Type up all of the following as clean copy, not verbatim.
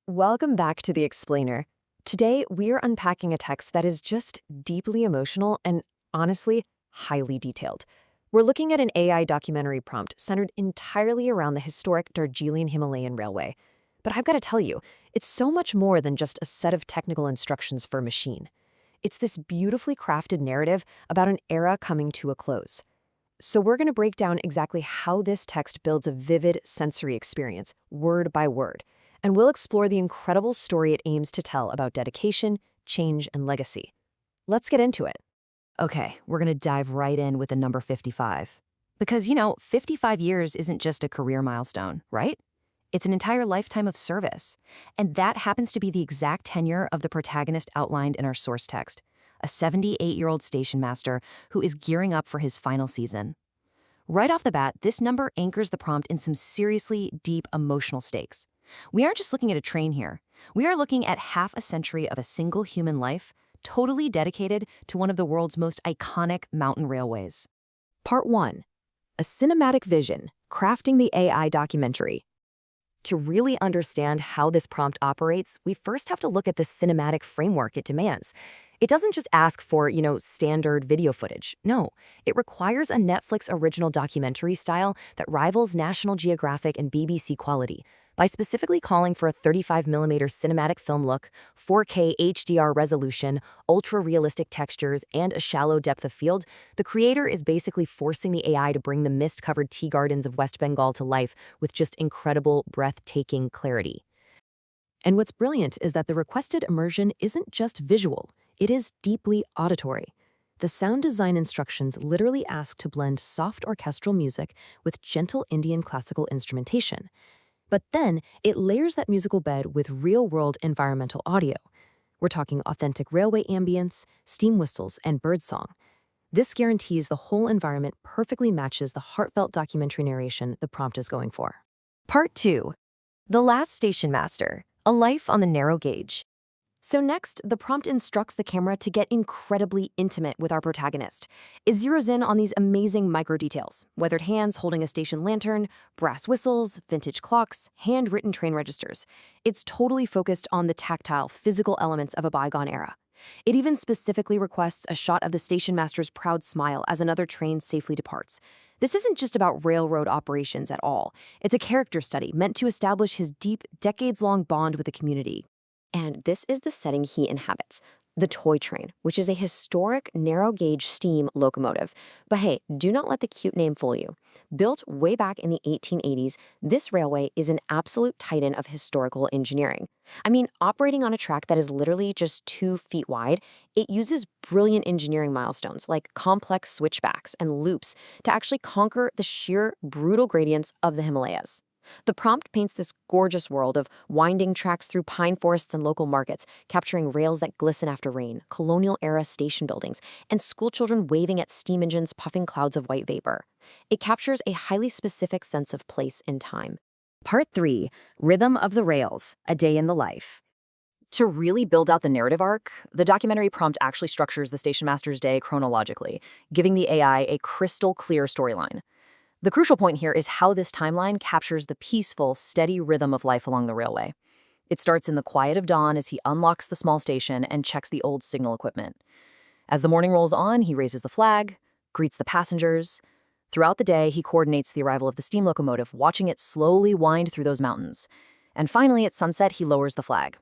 Welcome back to The Explainer. Today, we're unpacking a text that is just deeply emotional and, honestly, highly detailed. We're looking at an AI documentary prompt centered entirely around the historic Darjeeling Himalayan Railway. But I've got to tell you, it's so much more than just a set of technical instructions for a machine. It's this beautifully crafted narrative about an era coming to a close. So we're going to break down exactly how this text builds a vivid sensory experience, word by word. And we'll explore the incredible story it aims to tell about dedication, change, and legacy. Let's get into it. Okay, we're going to dive right in with the number 55. Because, 55 years isn't just a career milestone, right? It's an entire lifetime of service. And that happens to be the exact tenure of the protagonist outlined in our source text, a 78-year-old station master who is gearing up for his final season. Right off the bat, this number anchors the prompt in some seriously deep emotional stakes. We aren't just looking at a train here. We are looking at half a century of a single human life, totally dedicated to one of the world's most iconic mountain railways. Part 1. A cinematic vision, crafting the AI documentary. To really understand how this prompt operates, we first have to look at the cinematic framework it demands. It doesn't just ask for, standard video footage. No, it requires a Netflix original documentary style that rivals National Geographic and BBC quality. By specifically calling for a 35mm cinematic film look, 4K HDR resolution, ultra-realistic textures, and a shallow depth of field, the creator is basically forcing the AI to bring the mist-covered tea gardens of West Bengal to life with just incredible, breathtaking clarity. And what's brilliant is that the requested immersion isn't just visual, it is deeply auditory. The sound design instructions literally ask to blend soft orchestral music with gentle Indian classical instrumentation. But then, it layers that musical bed with real-world environmental audio. We're talking authentic railway ambience, steam whistles, and birdsong. This guarantees the whole environment perfectly matches the heartfelt documentary narration the prompt is going for. Part 2. The Last Station Master, a life on the narrow gauge. So next, the prompt instructs the camera to get incredibly intimate with our protagonist. It zeroes in on these amazing micro-details: weathered hands holding a station lantern, brass whistles, vintage clocks, handwritten train registers. It's totally focused on the tactile, physical elements of a bygone era. It even specifically requests a shot of the station master's proud smile as another train safely departs. This isn't just about railroad operations at all. It's a character study meant to establish his deep, decades-long bond with the community. And this is the setting he inhabits, the toy train, which is a historic narrow-gauge steam locomotive. But hey, do not let the cute name fool you. Built way back in the 1880s, this railway is an absolute titan of historical engineering. I mean, operating on a track that is literally just 2 feet wide, it uses brilliant engineering milestones like complex switchbacks and loops to actually conquer the sheer, brutal gradients of the Himalayas. The prompt paints this gorgeous world of winding tracks through pine forests and local markets, capturing rails that glisten after rain, colonial-era station buildings, and schoolchildren waving at steam engines puffing clouds of white vapor. It captures a highly specific sense of place and time. Part 3. Rhythm of the Rails, a day in the life. To really build out the narrative arc, the documentary prompt actually structures the station master's day chronologically, giving the AI a crystal clear storyline. The crucial point here is how this timeline captures the peaceful, steady rhythm of life along the railway. It starts in the quiet of dawn as he unlocks the small station and checks the old signal equipment. As the morning rolls on, he raises the flag, greets the passengers. Throughout the day, he coordinates the arrival of the steam locomotive, watching it slowly wind through those mountains. And finally, at sunset, he lowers the flag.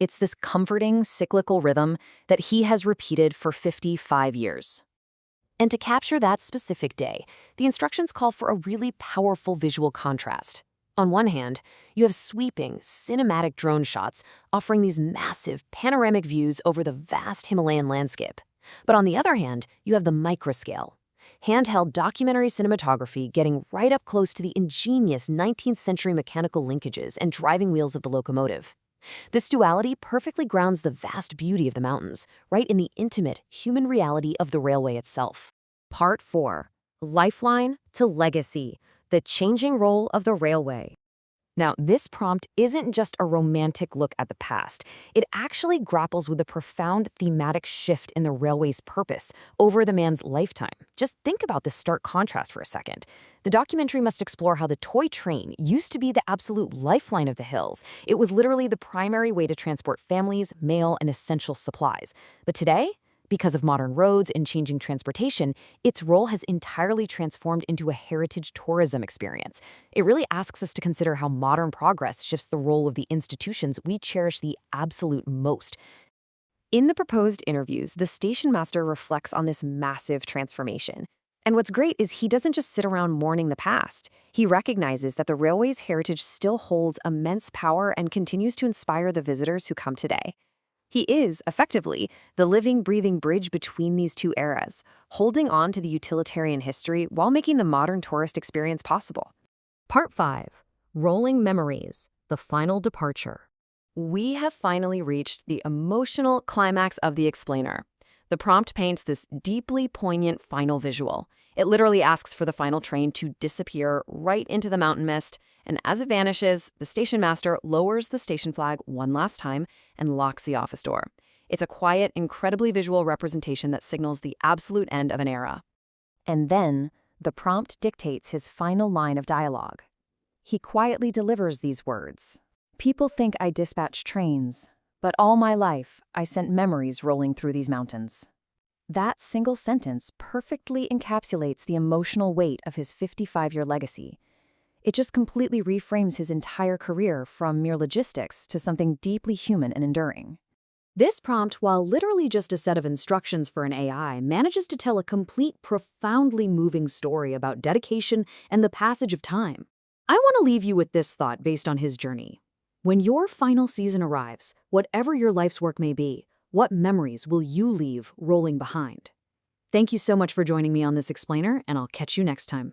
It's this comforting, cyclical rhythm that he has repeated for 55 years. And to capture that specific day, the instructions call for a really powerful visual contrast. On one hand, you have sweeping, cinematic drone shots offering these massive, panoramic views over the vast Himalayan landscape. But on the other hand, you have the microscale. Handheld documentary cinematography getting right up close to the ingenious 19th century mechanical linkages and driving wheels of the locomotive. This duality perfectly grounds the vast beauty of the mountains, right in the intimate, human reality of the railway itself. Part 4. Lifeline to Legacy, the changing role of the railway. Now, this prompt isn't just a romantic look at the past. It actually grapples with a profound thematic shift in the railway's purpose over the man's lifetime. Just think about this stark contrast for a second. The documentary must explore how the toy train used to be the absolute lifeline of the hills. It was literally the primary way to transport families, mail, and essential supplies. But today, because of modern roads and changing transportation, its role has entirely transformed into a heritage tourism experience. It really asks us to consider how modern progress shifts the role of the institutions we cherish the absolute most. In the proposed interviews, the station master reflects on this massive transformation. And what's great is he doesn't just sit around mourning the past. He recognizes that the railway's heritage still holds immense power and continues to inspire the visitors who come today. He is, effectively, the living, breathing bridge between these two eras, holding on to the utilitarian history while making the modern tourist experience possible. Part 5. Rolling Memories, the Final Departure. We have finally reached the emotional climax of the explainer. The prompt paints this deeply poignant final visual. It literally asks for the final train to disappear right into the mountain mist, and as it vanishes, the station master lowers the station flag one last time and locks the office door. It's a quiet, incredibly visual representation that signals the absolute end of an era. And then, the prompt dictates his final line of dialogue. He quietly delivers these words. "People think I dispatch trains, but all my life I sent memories rolling through these mountains." That single sentence perfectly encapsulates the emotional weight of his 55-year legacy. It just completely reframes his entire career from mere logistics to something deeply human and enduring. This prompt, while literally just a set of instructions for an AI, manages to tell a complete, profoundly moving story about dedication and the passage of time. I want to leave you with this thought based on his journey. When your final season arrives, whatever your life's work may be, what memories will you leave rolling behind? Thank you so much for joining me on this explainer, and I'll catch you next time.